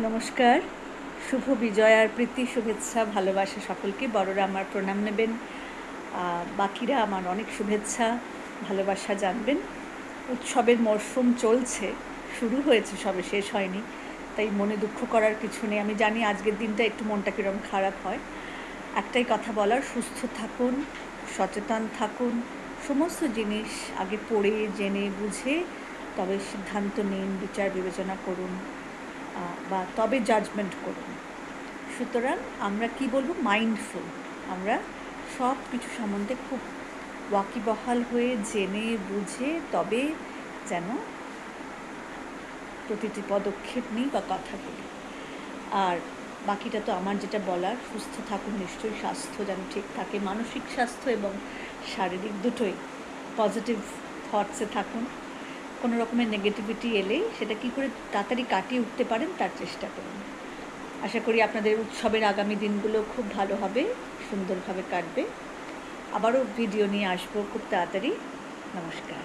নমস্কার, শুভ বিজয়ার প্রীতি, শুভেচ্ছা, ভালোবাসা সকলকে। বড়রা আমার প্রণাম নেবেন, বাকিরা আমার অনেক শুভেচ্ছা, ভালোবাসা জানবেন। উৎসবের মরশুম চলছে, শুরু হয়েছে, সবে শেষ হয়নি, তাই মনে দুঃখ করার কিছু নেই। আমি জানি আজকের দিনটা একটু মনটা কীরকম খারাপ হয়। একটাই কথা বলার, সুস্থ থাকুন, সচেতন থাকুন, সমস্ত জিনিস আগে পড়ে জেনে বুঝে তবে সিদ্ধান্ত নিন, বিচার বিবেচনা করুন, বা তবে জাজমেন্ট করুন। সুতরাং আমরা কি বলবো, মাইন্ডফুল। আমরা সব কিছু সম্বন্ধে খুব ওয়াকিবহাল হয়ে জেনে বুঝে তবে যেন প্রতিটি পদক্ষেপ নিই বা কথা বলি। আর বাকিটা তো আমার যেটা বলার, সুস্থ থাকুন, নিশ্চয়ই স্বাস্থ্য যেন ঠিক থাকে, মানসিক স্বাস্থ্য এবং শারীরিক দুটোই পজিটিভ থটসে থাকুন। কোনো রকমের নেগেটিভিটি এলেই সেটা কী করে তাড়াতাড়ি কাটিয়ে উঠতে পারেন তার চেষ্টা করুন। আশা করি আপনাদের উৎসবের আগামী দিনগুলো খুব ভালো হবে, সুন্দরভাবে কাটবে। আবারও ভিডিও নিয়ে আসবো খুব তাড়াতাড়ি। নমস্কার।